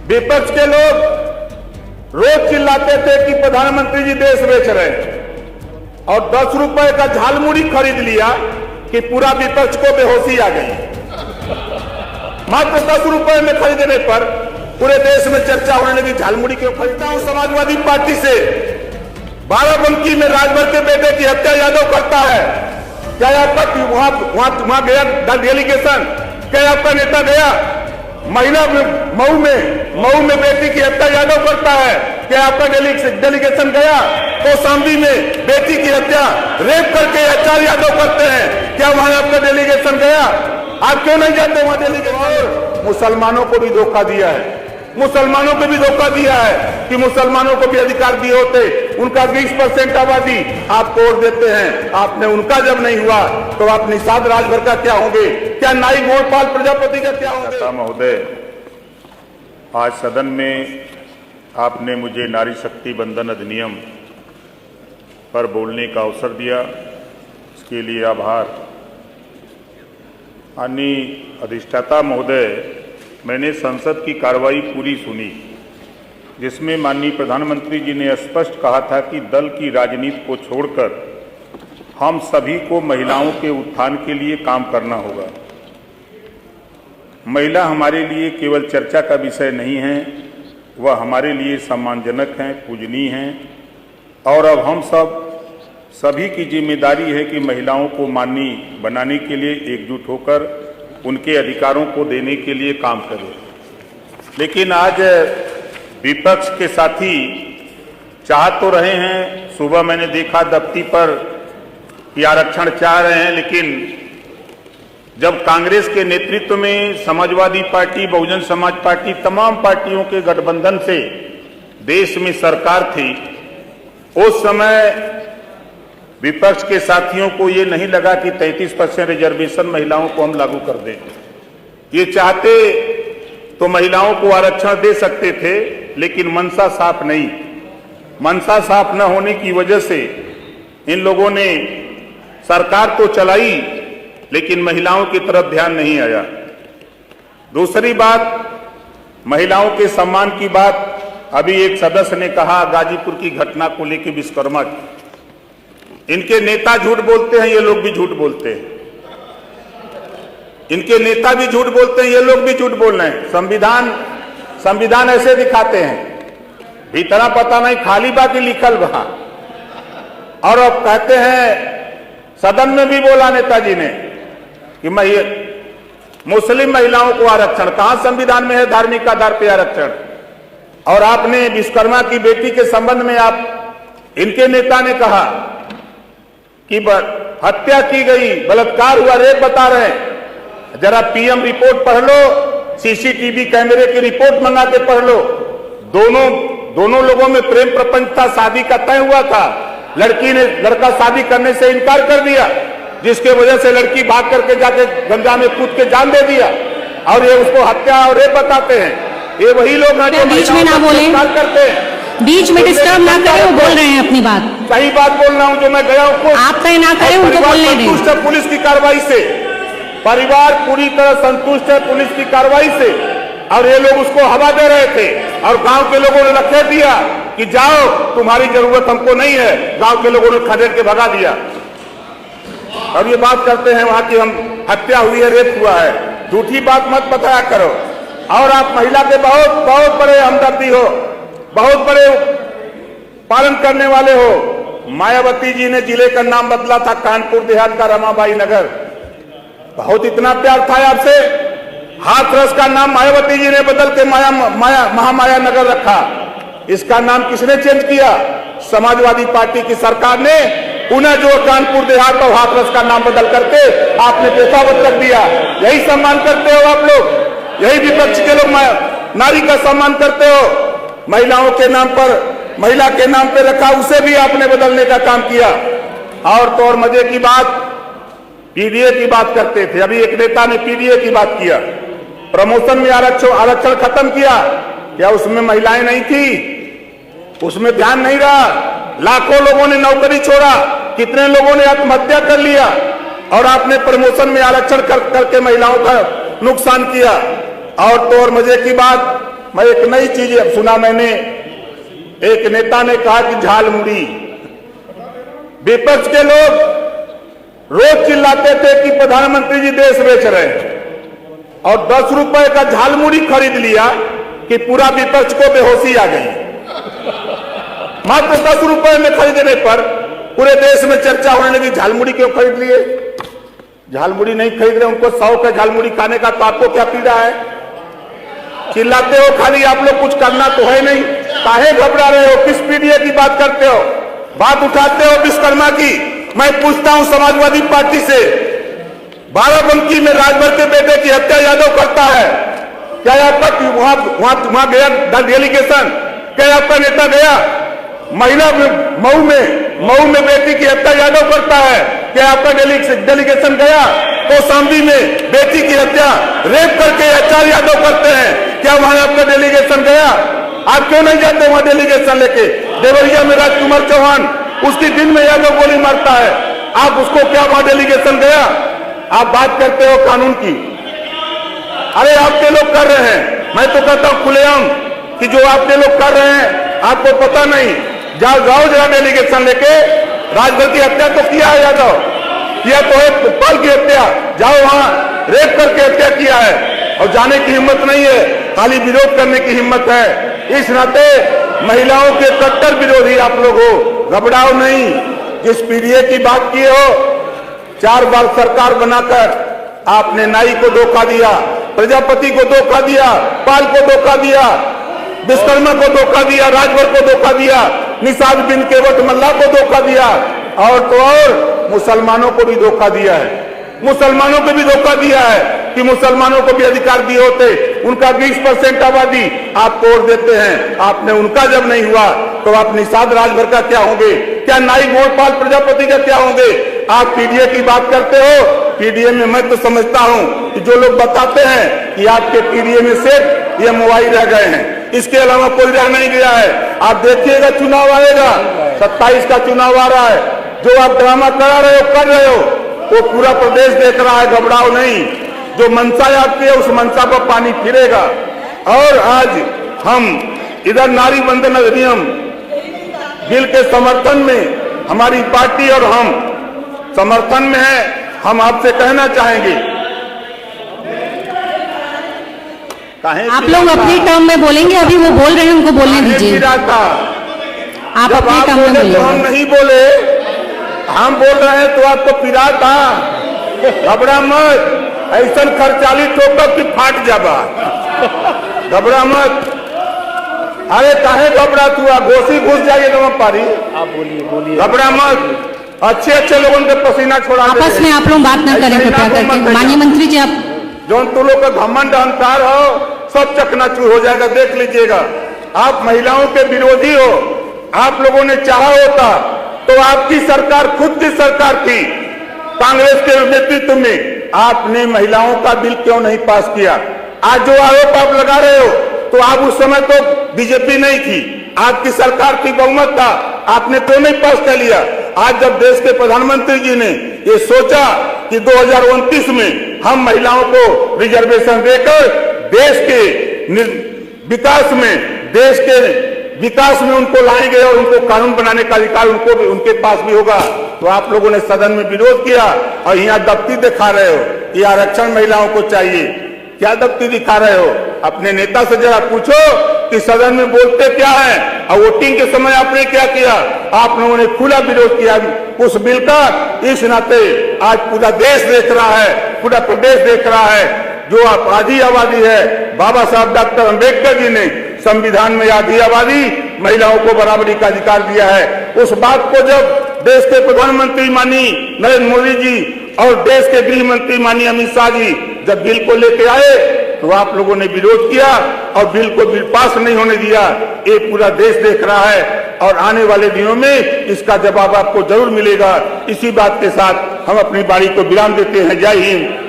विपक्ष के लोग रोज चिल्लाते थे कि प्रधानमंत्री जी देश बेच रहे हैं और 10 रुपए का झालमुड़ी खरीद लिया कि पूरा विपक्ष को बेहोशी आ गई। मात्र 10 रुपए में खरीदने पर पूरे देश में चर्चा होने लगी, झालमुड़ी क्यों खरीदता हूं। समाजवादी पार्टी से बाराबंकी में राजभर के बेटे की हत्या यादव करता है। क्या आपका वहां गया डेलीगेशन? क्या आपका नेता गया? महिला मऊ में बेटी की हत्या यादव करता है। क्या आपका डेलीगेशन गया? कौशाम्बी में बेटी की हत्या रेप करके HR यादव करते हैं। क्या वहां आपका डेलीगेशन गया? आप क्यों नहीं जाते वहां डेलीगेशन? मुसलमानों को भी धोखा दिया है, मुसलमानों को भी धोखा दिया है कि मुसलमानों को भी अधिकार दिए होते। उनका 20% आबादी आप तोड़ देते हैं। आपने उनका जब नहीं हुआ तो आप निषाद राजभर का क्या होंगे? क्या नाई गोपाल प्रजापति का क्या होंगे? महोदय, आज सदन में आपने मुझे नारी शक्ति बंधन अधिनियम पर बोलने का अवसर दिया, इसके लिए आभार। माननीय अधिष्ठाता महोदय, मैंने संसद की कार्रवाई पूरी सुनी, जिसमें माननीय प्रधानमंत्री जी ने स्पष्ट कहा था कि दल की राजनीति को छोड़कर हम सभी को महिलाओं के उत्थान के लिए काम करना होगा। महिला हमारे लिए केवल चर्चा का विषय नहीं है, वह हमारे लिए सम्मानजनक हैं, पूजनीय हैं और अब हम सभी की जिम्मेदारी है कि महिलाओं को माननीय बनाने के लिए एकजुट होकर उनके अधिकारों को देने के लिए काम करें। लेकिन आज विपक्ष के साथी चाह तो रहे हैं, सुबह मैंने देखा दफ्ती पर कि आरक्षण चाह रहे हैं, लेकिन जब कांग्रेस के नेतृत्व में समाजवादी पार्टी, बहुजन समाज पार्टी, तमाम पार्टियों के गठबंधन से देश में सरकार थी, उस समय विपक्ष के साथियों को ये नहीं लगा कि 33% रिजर्वेशन महिलाओं को हम लागू कर दें। ये चाहते तो महिलाओं को आरक्षण दे सकते थे, लेकिन मनसा साफ नहीं। मनसा साफ न होने की वजह से इन लोगों ने सरकार तो चलाई, लेकिन महिलाओं की तरफ ध्यान नहीं आया। दूसरी बात, महिलाओं के सम्मान की बात अभी एक सदस्य ने कहा, गाजीपुर की घटना को लेकर विश्वकर्मा की। इनके नेता झूठ बोलते हैं, ये लोग भी झूठ बोलते हैं। इनके नेता भी झूठ बोलते हैं, ये लोग भी झूठ बोल रहे हैं। संविधान ऐसे दिखाते हैं, भीतरा पता नहीं, खाली बाकी लिखल वहां। और अब कहते हैं, सदन में भी बोला नेताजी ने कि मुस्लिम महिलाओं को आरक्षण। कहां संविधान में है धार्मिक आधार पर आरक्षण? और आपने विश्वकर्मा की बेटी के संबंध में इनके नेता ने कहा कि हत्या की गई, बलात्कार हुआ, रेप बता रहे हैं। जरा PM रिपोर्ट पढ़ लो, CCTV कैमरे की रिपोर्ट मंगा के पढ़ लो। दोनों लोगों में प्रेम प्रपंच था, शादी का तय हुआ था। लड़की ने लड़का शादी करने से इनकार कर दिया, जिसके वजह से लड़की भाग करके जाके गंगा में कूद के जान दे दिया, और ये उसको हत्या और रेप बताते हैं। ये वही लोग हैं जो बीच में ना बोले, करते हैं, बीच में डिस्टर्ब ना करें। वो बोल रहे हैं अपनी बात, सही बात बोल रहा हूं। जो मैं गया हूं, आप कहीं ना करें, उनको बोलने दें। संतुष्ट है पुलिस की कार्रवाई से, परिवार पूरी तरह संतुष्ट है पुलिस की कार्रवाई से। और ये लोग उसको हवा दे रहे थे, और गांव के लोगों ने रखे दिया कि जाओ, तुम्हारी जरूरत हमको नहीं है। गांव के लोगों ने खदेड़ के भगा दिया। अब ये बात करते हैं वहां की हम हत्या हुई है, रेप हुआ है। झूठी बात मत बताया करो। और आप महिला के बहुत बड़े हमदर्दी हो, बहुत बड़े पालन करने वाले हो। मायावती जी ने जिले का नाम बदला था, कानपुर देहात का रमाबाई नगर। बहुत इतना प्यार था आपसे, हाथरस का नाम मायावती जी ने बदल के महामाया नगर रखा। इसका नाम किसने चेंज किया? समाजवादी पार्टी की सरकार ने पुनः जो कानपुर देहात और हाथरस का नाम बदल करके आपने पेशावत रख दिया। यही सम्मान करते हो आप लोग, यही विपक्ष के लोग नारी का सम्मान करते हो। महिलाओं के नाम पर, महिला के नाम पे रखा, उसे भी आपने बदलने का काम किया। और तो और मजे की बात, PDA की बात करते थे। अभी एक नेता ने PDA की बात किया, प्रमोशन में आरक्षण खत्म किया। क्या उसमें महिलाएं नहीं थी? उसमें ध्यान नहीं रहा। लाखों लोगों ने नौकरी छोड़ा, कितने लोगों ने आत्महत्या कर लिया, और आपने प्रमोशन में आरक्षण करके महिलाओं का नुकसान किया। और तो और मजे की बात, मैं एक नई चीज अब सुना मैंने, एक नेता ने कहा कि झालमुड़ी। विपक्ष के लोग रोज चिल्लाते थे कि प्रधानमंत्री जी देश बेच रहे हैं, और 10 रुपए का झालमुड़ी खरीद लिया कि पूरा विपक्ष को बेहोशी आ गई। मात्र 10 रुपए में खरीदने पर पूरे देश में चर्चा होने लगी, झालमुड़ी क्यों खरीद लिए? झालमुड़ी नहीं खरीद रहे, उनको 100 का झालमुड़ी खाने का, तो आपको क्या पीड़ा है? चिल्लाते हो खाली, आप लोग कुछ करना तो है नहीं, काहे घबरा रहे हो? किस पीडीए की बात करते हो? बात उठाते हो विश्वकर्मा की। मैं पूछता हूं समाजवादी पार्टी से, बाराबंकी में राजभर के बेटे की हत्या यादव करता है, क्या आपका वहां गया डेलीगेशन? क्या आपका नेता गया? महिला मऊ में बेटी की हत्या यादव करता है, क्या आपका डेलीगेशन गया? कौशाम्बी में बेटी की हत्या रेप करके एचआर यादव करते हैं, क्या वहां आपका डेलीगेशन गया? आप क्यों नहीं जाते वहां डेलीगेशन लेके? देवरिया में राजकुमार चौहान, उसकी दिन में यादव गोली मारता है, आप उसको क्या वहां डेलीगेशन गया? आप बात करते हो कानून की, अरे आपके लोग कर रहे हैं। मैं तो कहता हूं खुलेआम कि जो आपके लोग कर रहे हैं आपको पता नहीं, जाओ जरा डेलीगेशन लेके। राजभर की हत्या तो किया है यादव, किया तो है पुष्पाल की हत्या, जाओ वहां रेप करके हत्या किया है, और जाने की हिम्मत नहीं है, खाली विरोध करने की हिम्मत है। इस नाते महिलाओं के कट्टर विरोधी आप लोग हो, घबराओ नहीं। जिस पीडीए की बात की हो, 4 बार सरकार बनाकर आपने नाई को धोखा दिया, प्रजापति को धोखा दिया, पाल को धोखा दिया, विश्वकर्मा को धोखा दिया, राजभर को धोखा दिया, निषाद बिन केवट मल्ला को धोखा दिया, और तो और मुसलमानों को भी धोखा दिया है। मुसलमानों को भी धोखा दिया है कि मुसलमानों को भी अधिकार दिए होते, उनका 20% आबादी आप तोड़ देते हैं। आपने उनका जब नहीं हुआ तो आप निषाद राजभर का क्या होंगे? क्या नाई गोपाल प्रजापति का क्या होंगे? आप पीडीए की बात करते हो। पीडीए में मैं तो समझता हूं कि जो लोग बताते हैं कि आपके पीडीए में सिर्फ ये मोबाइल रह गए हैं, इसके अलावा कोई रह नहीं गया है। आप देखिएगा चुनाव आएगा, 27 का चुनाव आ रहा है, जो आप ड्रामा करा रहे हो कर रहे हो, वो पूरा प्रदेश देख रहा है, घबराओ नहीं। जो मंशा आपकी है उस मंशा पर पानी फिरेगा। और आज हम इधर नारी वंदन अधिनियम बिल के समर्थन में, हमारी पार्टी और हम समर्थन में है। हम आपसे कहना चाहेंगे, आप लोग अपनी टर्म में बोलेंगे, अभी वो बोल रहे हैं, उनको बोलने दीजिए। आप अपनी टर्म में बोलेंगे। हम नहीं बोले, हम बोल रहे हैं तो आपको पिरा था। घबरा मत, ऐसा खर्चाली ठोकर की फाट जाबा, घबरा मत। अरे काहे घबरा हुआ? घोसी घुस जाइए तो पारी। आप बोलिए, घबरा मत। अच्छे लोगों के पसीना छोड़ा, आपस में आप लोग बात ना करें कृपया करके। माननीय मंत्री जी, आप जो तुम लोग का घमंड अहंकार हो सब चकनाचूर हो जाएगा, देख लीजिएगा। आप महिलाओं के विरोधी हो। आप लोगों ने चाहा होता तो आपकी सरकार, खुद की सरकार थी कांग्रेस के नेतृत्व में, आपने महिलाओं का बिल क्यों नहीं पास किया? आज जो आरोप आप लगा रहे हो, तो आप उस समय तो बीजेपी नहीं थी, आपकी सरकार की, बहुमत था, आपने क्यों नहीं पास कर लिया? आज जब देश के प्रधानमंत्री जी ने ये सोचा कि 2029 में हम महिलाओं को रिजर्वेशन देकर देश के विकास में उनको लाएंगे और उनको कानून बनाने का अधिकार उनको भी, उनके पास भी होगा, तो आप लोगों ने सदन में विरोध किया और यहाँ दफ्ती दिखा रहे हो कि आरक्षण महिलाओं को चाहिए। क्या दफ्ती दिखा रहे हो? अपने नेता से जरा पूछो कि सदन में बोलते क्या है, और वोटिंग के समय आपने क्या किया? आप लोगों ने खुला विरोध किया उस बिल का। इस नाते आज पूरा देश देख रहा है, पूरा प्रदेश देख रहा है, जो आधी आबादी है, बाबा साहब डॉक्टर अम्बेडकर जी ने संविधान में आधी आबादी महिलाओं को बराबरी का अधिकार दिया है। उस बात को जब देश के प्रधानमंत्री माननीय नरेंद्र मोदी जी और देश के गृह मंत्री माननीय अमित शाह जी जब बिल को लेके आए, तो आप लोगों ने विरोध किया और बिल को पास नहीं होने दिया। ये पूरा देश देख रहा है और आने वाले दिनों में इसका जवाब आपको जरूर मिलेगा। इसी बात के साथ हम अपनी बारी को विराम देते हैं। जय हिंद।